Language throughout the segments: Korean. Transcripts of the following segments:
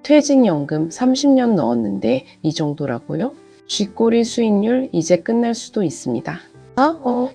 퇴직연금 30년 넣었는데 이 정도라고요? 쥐꼬리 수익률 이제 끝날 수도 있습니다.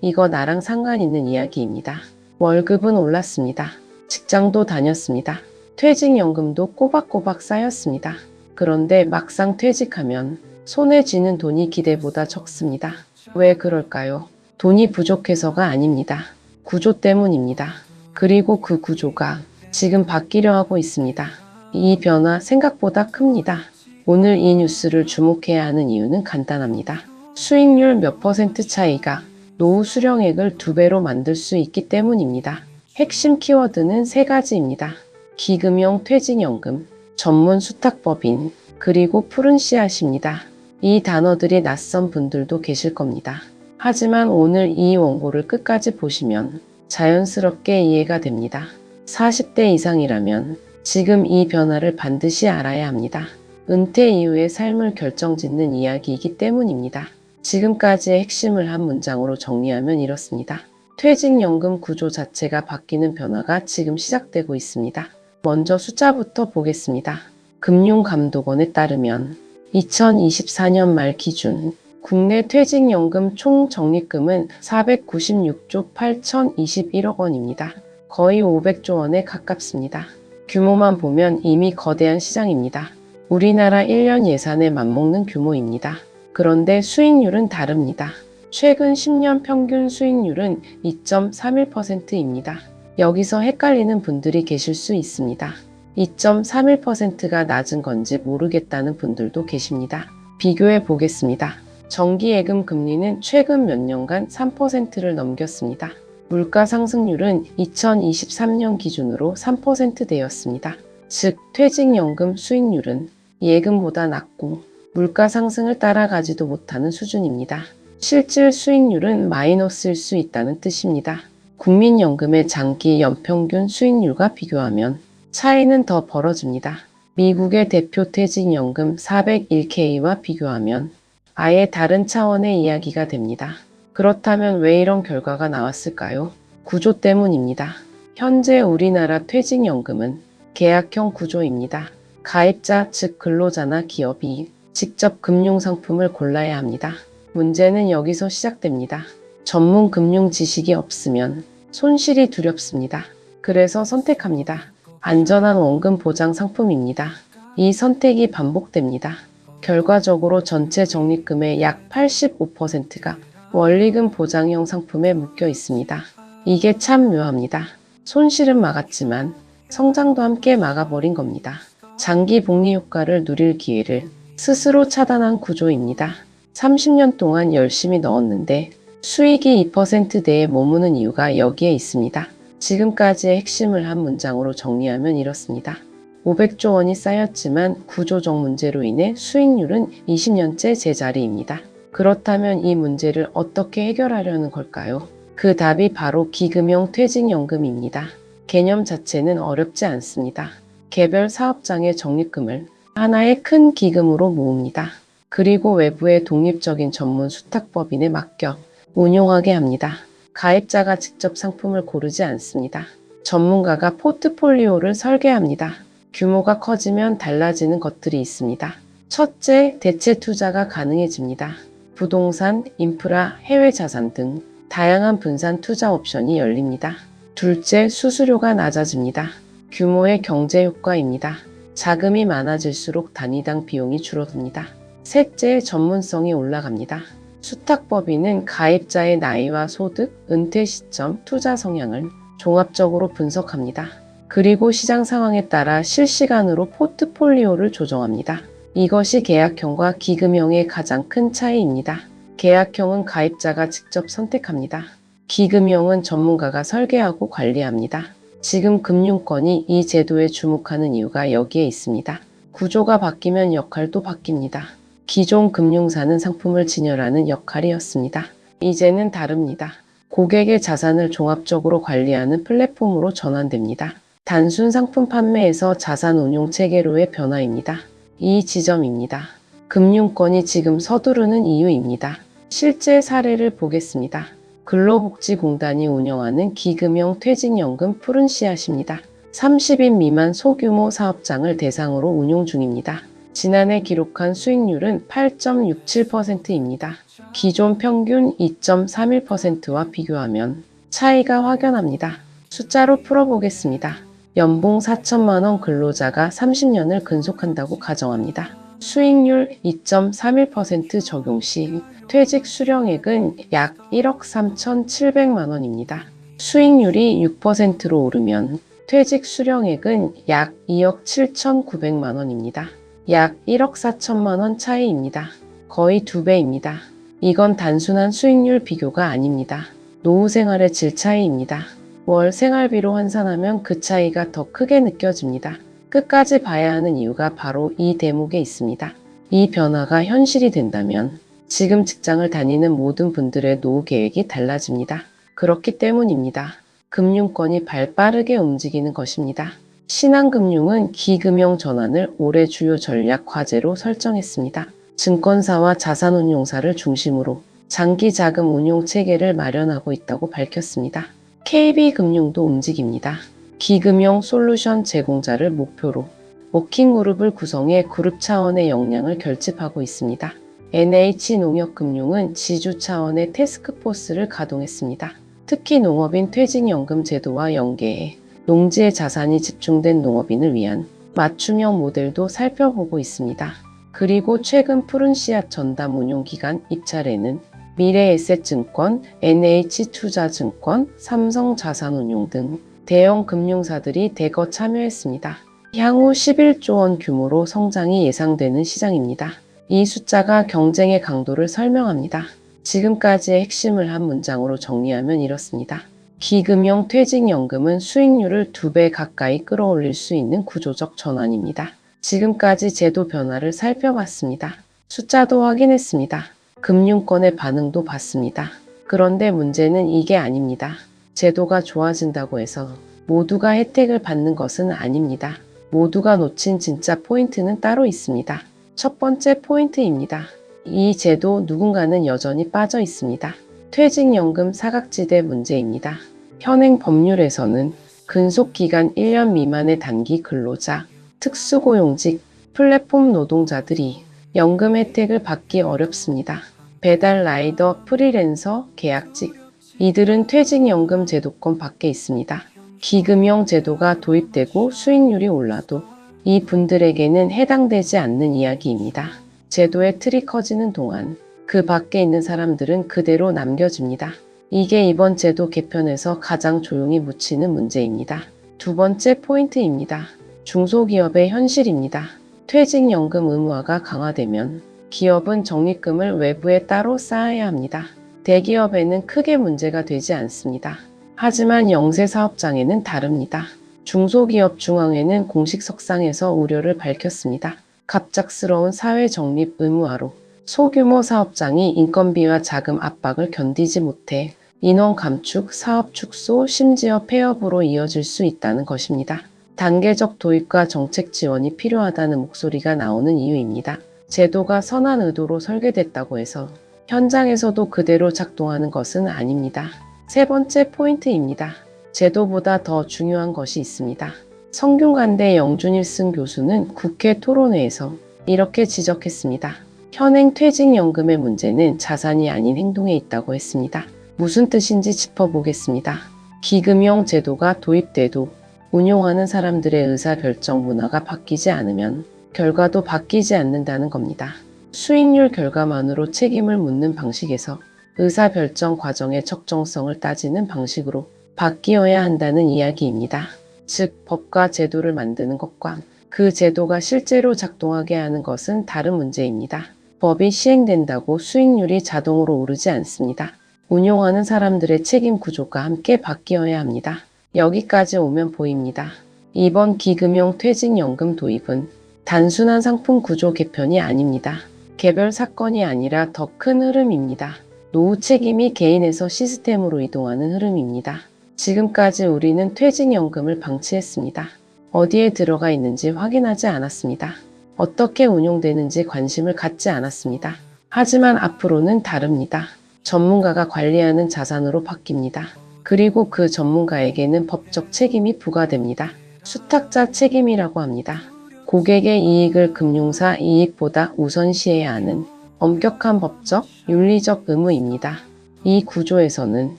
이거 나랑 상관 있는 이야기입니다. 월급은 올랐습니다. 직장도 다녔습니다. 퇴직연금도 꼬박꼬박 쌓였습니다. 그런데 막상 퇴직하면 손에 쥐는 돈이 기대보다 적습니다. 왜 그럴까요? 돈이 부족해서가 아닙니다. 구조 때문입니다. 그리고 그 구조가 지금 바뀌려 하고 있습니다. 이 변화 생각보다 큽니다. 오늘 이 뉴스를 주목해야 하는 이유는 간단합니다. 수익률 몇 퍼센트 차이가 노후 수령액을 2배로 만들 수 있기 때문입니다. 핵심 키워드는 3가지입니다. 기금형 퇴직연금, 전문 수탁법인, 그리고 푸른 씨앗입니다. 이 단어들이 낯선 분들도 계실 겁니다. 하지만 오늘 이 원고를 끝까지 보시면 자연스럽게 이해가 됩니다. 40대 이상이라면 지금 이 변화를 반드시 알아야 합니다. 은퇴 이후의 삶을 결정짓는 이야기이기 때문입니다. 지금까지의 핵심을 한 문장으로 정리하면 이렇습니다. 퇴직연금 구조 자체가 바뀌는 변화가 지금 시작되고 있습니다. 먼저 숫자부터 보겠습니다. 금융감독원에 따르면 2024년 말 기준 국내 퇴직연금 총 적립금은 496조 8,021억 원입니다. 거의 500조 원에 가깝습니다. 규모만 보면 이미 거대한 시장입니다. 우리나라 1년 예산에 맞먹는 규모입니다. 그런데 수익률은 다릅니다. 최근 10년 평균 수익률은 2.31%입니다. 여기서 헷갈리는 분들이 계실 수 있습니다. 2.31%가 낮은 건지 모르겠다는 분들도 계십니다. 비교해 보겠습니다. 정기예금 금리는 최근 몇 년간 3%를 넘겼습니다. 물가 상승률은 2023년 기준으로 3%대였습니다. 즉, 퇴직연금 수익률은 예금보다 낮고 물가 상승을 따라가지도 못하는 수준입니다. 실질 수익률은 마이너스일 수 있다는 뜻입니다. 국민연금의 장기 연평균 수익률과 비교하면 차이는 더 벌어집니다. 미국의 대표 퇴직연금 401K와 비교하면 아예 다른 차원의 이야기가 됩니다. 그렇다면 왜 이런 결과가 나왔을까요? 구조 때문입니다. 현재 우리나라 퇴직연금은 계약형 구조입니다. 가입자, 즉 근로자나 기업이 직접 금융상품을 골라야 합니다. 문제는 여기서 시작됩니다. 전문 금융 지식이 없으면 손실이 두렵습니다. 그래서 선택합니다. 안전한 원금 보장 상품입니다. 이 선택이 반복됩니다. 결과적으로 전체 적립금의 약 85%가 원리금 보장형 상품에 묶여 있습니다. 이게 참 묘합니다. 손실은 막았지만 성장도 함께 막아버린 겁니다. 장기 복리 효과를 누릴 기회를 스스로 차단한 구조입니다. 30년 동안 열심히 넣었는데 수익이 2%대에 머무는 이유가 여기에 있습니다. 지금까지의 핵심을 한 문장으로 정리하면 이렇습니다. 500조 원이 쌓였지만 구조적 문제로 인해 수익률은 20년째 제자리입니다. 그렇다면 이 문제를 어떻게 해결하려는 걸까요? 그 답이 바로 기금형 퇴직연금입니다. 개념 자체는 어렵지 않습니다. 개별 사업장의 적립금을 하나의 큰 기금으로 모읍니다. 그리고 외부의 독립적인 전문 수탁법인에 맡겨 운용하게 합니다. 가입자가 직접 상품을 고르지 않습니다. 전문가가 포트폴리오를 설계합니다. 규모가 커지면 달라지는 것들이 있습니다. 첫째, 대체 투자가 가능해집니다. 부동산, 인프라, 해외 자산 등 다양한 분산 투자 옵션이 열립니다. 둘째, 수수료가 낮아집니다. 규모의 경제 효과입니다. 자금이 많아질수록 단위당 비용이 줄어듭니다. 셋째, 전문성이 올라갑니다. 수탁법인은 가입자의 나이와 소득, 은퇴 시점, 투자 성향을 종합적으로 분석합니다. 그리고 시장 상황에 따라 실시간으로 포트폴리오를 조정합니다. 이것이 계약형과 기금형의 가장 큰 차이입니다. 계약형은 가입자가 직접 선택합니다. 기금형은 전문가가 설계하고 관리합니다. 지금 금융권이 이 제도에 주목하는 이유가 여기에 있습니다. 구조가 바뀌면 역할도 바뀝니다. 기존 금융사는 상품을 진열하는 역할이었습니다. 이제는 다릅니다. 고객의 자산을 종합적으로 관리하는 플랫폼으로 전환됩니다. 단순 상품 판매에서 자산 운용 체계로의 변화입니다. 이 지점입니다. 금융권이 지금 서두르는 이유입니다. 실제 사례를 보겠습니다. 근로복지공단이 운영하는 기금형 퇴직연금 푸른 씨앗입니다. 30인 미만 소규모 사업장을 대상으로 운용 중입니다. 지난해 기록한 수익률은 8.67%입니다. 기존 평균 2.31%와 비교하면 차이가 확연합니다. 숫자로 풀어보겠습니다. 연봉 4천만 원 근로자가 30년을 근속한다고 가정합니다. 수익률 2.31% 적용 시 퇴직 수령액은 약 1억 3,700만 원입니다. 수익률이 6%로 오르면 퇴직 수령액은 약 2억 7,900만 원입니다. 약 1억 4천만 원 차이입니다. 거의 2배입니다. 이건 단순한 수익률 비교가 아닙니다. 노후 생활의 질 차이입니다. 월 생활비로 환산하면 그 차이가 더 크게 느껴집니다. 끝까지 봐야 하는 이유가 바로 이 대목에 있습니다. 이 변화가 현실이 된다면 지금 직장을 다니는 모든 분들의 노후 계획이 달라집니다. 그렇기 때문입니다. 금융권이 발빠르게 움직이는 것입니다. 신한금융은 기금융 전환을 올해 주요 전략 과제로 설정했습니다. 증권사와 자산운용사를 중심으로 장기 자금 운용 체계를 마련하고 있다고 밝혔습니다. KB금융도 움직입니다. 기금융 솔루션 제공자를 목표로 워킹그룹을 구성해 그룹 차원의 역량을 결집하고 있습니다. NH농협금융은 지주 차원의 태스크포스를 가동했습니다. 특히 농업인 퇴직연금 제도와 연계해 농지의 자산이 집중된 농업인을 위한 맞춤형 모델도 살펴보고 있습니다. 그리고 최근 푸른 씨앗 전담 운용기관 입찰에는 미래에셋증권, NH투자증권, 삼성자산운용 등 대형 금융사들이 대거 참여했습니다. 향후 11조 원 규모로 성장이 예상되는 시장입니다. 이 숫자가 경쟁의 강도를 설명합니다. 지금까지의 핵심을 한 문장으로 정리하면 이렇습니다. 기금형 퇴직연금은 수익률을 2배 가까이 끌어올릴 수 있는 구조적 전환입니다. 지금까지 제도 변화를 살펴봤습니다. 숫자도 확인했습니다. 금융권의 반응도 봤습니다. 그런데 문제는 이게 아닙니다. 제도가 좋아진다고 해서 모두가 혜택을 받는 것은 아닙니다. 모두가 놓친 진짜 포인트는 따로 있습니다. 첫 번째 포인트입니다. 이 제도 누군가는 여전히 빠져 있습니다. 퇴직연금 사각지대 문제입니다. 현행 법률에서는 근속기간 1년 미만의 단기 근로자, 특수고용직, 플랫폼 노동자들이 연금 혜택을 받기 어렵습니다. 배달 라이더, 프리랜서, 계약직, 이들은 퇴직연금 제도권 밖에 있습니다. 기금형 제도가 도입되고 수익률이 올라도 이 분들에게는 해당되지 않는 이야기입니다. 제도의 틀이 커지는 동안 그 밖에 있는 사람들은 그대로 남겨집니다. 이게 이번 제도 개편에서 가장 조용히 묻히는 문제입니다. 두 번째 포인트입니다. 중소기업의 현실입니다. 퇴직연금 의무화가 강화되면 기업은 적립금을 외부에 따로 쌓아야 합니다. 대기업에는 크게 문제가 되지 않습니다. 하지만 영세사업장에는 다릅니다. 중소기업 중앙회는 공식 석상에서 우려를 밝혔습니다. 갑작스러운 사회 적립 의무화로 소규모 사업장이 인건비와 자금 압박을 견디지 못해 인원 감축, 사업 축소, 심지어 폐업으로 이어질 수 있다는 것입니다. 단계적 도입과 정책 지원이 필요하다는 목소리가 나오는 이유입니다. 제도가 선한 의도로 설계됐다고 해서 현장에서도 그대로 작동하는 것은 아닙니다. 세 번째 포인트입니다. 제도보다 더 중요한 것이 있습니다. 성균관대 영준일승 교수는 국회 토론회에서 이렇게 지적했습니다. 현행 퇴직연금의 문제는 자산이 아닌 행동에 있다고 했습니다. 무슨 뜻인지 짚어보겠습니다. 기금형 제도가 도입돼도 운용하는 사람들의 의사결정 문화가 바뀌지 않으면 결과도 바뀌지 않는다는 겁니다. 수익률 결과만으로 책임을 묻는 방식에서 의사결정 과정의 적정성을 따지는 방식으로 바뀌어야 한다는 이야기입니다. 즉, 법과 제도를 만드는 것과 그 제도가 실제로 작동하게 하는 것은 다른 문제입니다. 법이 시행된다고 수익률이 자동으로 오르지 않습니다. 운용하는 사람들의 책임 구조가 함께 바뀌어야 합니다. 여기까지 오면 보입니다. 이번 기금형 퇴직연금 도입은 단순한 상품 구조 개편이 아닙니다. 개별 사건이 아니라 더 큰 흐름입니다. 노후 책임이 개인에서 시스템으로 이동하는 흐름입니다. 지금까지 우리는 퇴직연금을 방치했습니다. 어디에 들어가 있는지 확인하지 않았습니다. 어떻게 운용되는지 관심을 갖지 않았습니다. 하지만 앞으로는 다릅니다. 전문가가 관리하는 자산으로 바뀝니다. 그리고 그 전문가에게는 법적 책임이 부과됩니다. 수탁자 책임이라고 합니다. 고객의 이익을 금융사 이익보다 우선시해야 하는 엄격한 법적, 윤리적 의무입니다. 이 구조에서는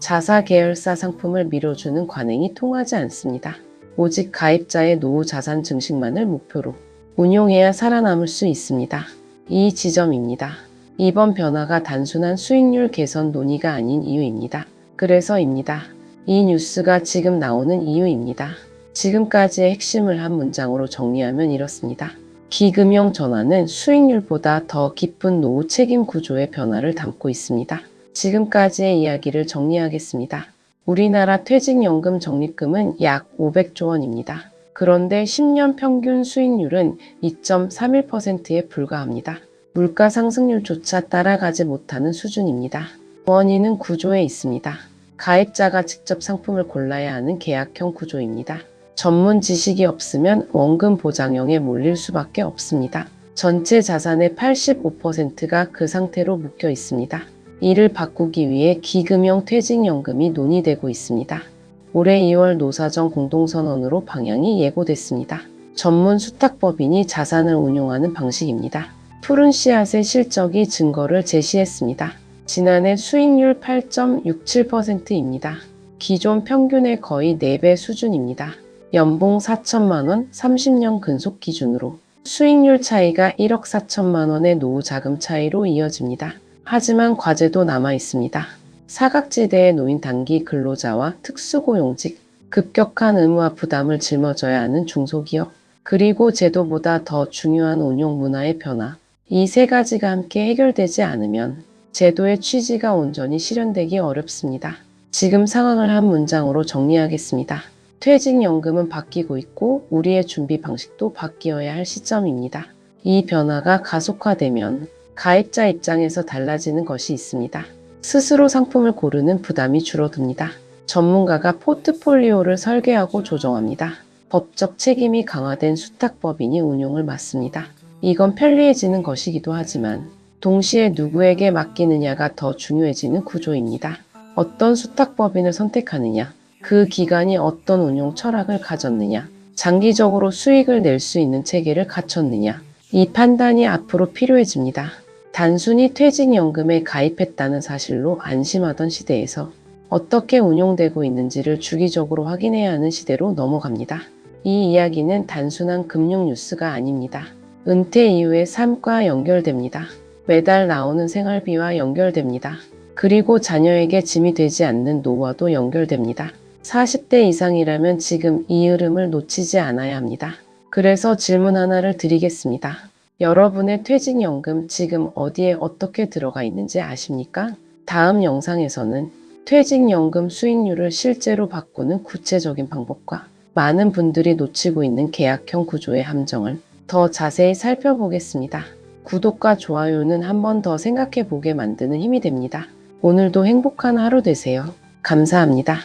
자사 계열사 상품을 밀어주는 관행이 통하지 않습니다. 오직 가입자의 노후 자산 증식만을 목표로 운용해야 살아남을 수 있습니다. 이 지점입니다. 이번 변화가 단순한 수익률 개선 논의가 아닌 이유입니다. 그래서입니다. 이 뉴스가 지금 나오는 이유입니다. 지금까지의 핵심을 한 문장으로 정리하면 이렇습니다. 기금형 전환은 수익률보다 더 깊은 노후 책임 구조의 변화를 담고 있습니다. 지금까지의 이야기를 정리하겠습니다. 우리나라 퇴직연금 적립금은 약 500조 원입니다. 그런데 10년 평균 수익률은 2.31%에 불과합니다. 물가 상승률조차 따라가지 못하는 수준입니다. 원인은 구조에 있습니다. 가입자가 직접 상품을 골라야 하는 계약형 구조입니다. 전문 지식이 없으면 원금 보장형에 몰릴 수밖에 없습니다. 전체 자산의 85%가 그 상태로 묶여 있습니다. 이를 바꾸기 위해 기금형 퇴직연금이 논의되고 있습니다. 올해 2월 노사정 공동선언으로 방향이 예고됐습니다. 전문 수탁법인이 자산을 운용하는 방식입니다. 푸른 씨앗의 실적이 증거를 제시했습니다. 지난해 수익률 8.67%입니다. 기존 평균의 거의 4배 수준입니다. 연봉 4천만 원, 30년 근속 기준으로 수익률 차이가 1억 4천만 원의 노후 자금 차이로 이어집니다. 하지만 과제도 남아 있습니다. 사각지대에 놓인 단기 근로자와 특수고용직, 급격한 의무와 부담을 짊어져야 하는 중소기업, 그리고 제도보다 더 중요한 운용 문화의 변화. 이 세 가지가 함께 해결되지 않으면 제도의 취지가 온전히 실현되기 어렵습니다. 지금 상황을 한 문장으로 정리하겠습니다. 퇴직연금은 바뀌고 있고 우리의 준비 방식도 바뀌어야 할 시점입니다. 이 변화가 가속화되면 가입자 입장에서 달라지는 것이 있습니다. 스스로 상품을 고르는 부담이 줄어듭니다. 전문가가 포트폴리오를 설계하고 조정합니다. 법적 책임이 강화된 수탁법인이 운용을 맡습니다. 이건 편리해지는 것이기도 하지만 동시에 누구에게 맡기느냐가 더 중요해지는 구조입니다. 어떤 수탁법인을 선택하느냐, 그 기관이 어떤 운용 철학을 가졌느냐, 장기적으로 수익을 낼 수 있는 체계를 갖췄느냐, 이 판단이 앞으로 필요해집니다. 단순히 퇴직연금에 가입했다는 사실로 안심하던 시대에서 어떻게 운용되고 있는지를 주기적으로 확인해야 하는 시대로 넘어갑니다. 이 이야기는 단순한 금융 뉴스가 아닙니다. 은퇴 이후의 삶과 연결됩니다. 매달 나오는 생활비와 연결됩니다. 그리고 자녀에게 짐이 되지 않는 노후와도 연결됩니다. 40대 이상이라면 지금 이 흐름을 놓치지 않아야 합니다. 그래서 질문 하나를 드리겠습니다. 여러분의 퇴직연금 지금 어디에 어떻게 들어가 있는지 아십니까? 다음 영상에서는 퇴직연금 수익률을 실제로 바꾸는 구체적인 방법과 많은 분들이 놓치고 있는 계약형 구조의 함정을 더 자세히 살펴보겠습니다. 구독과 좋아요는 한 번 더 생각해 보게 만드는 힘이 됩니다. 오늘도 행복한 하루 되세요. 감사합니다.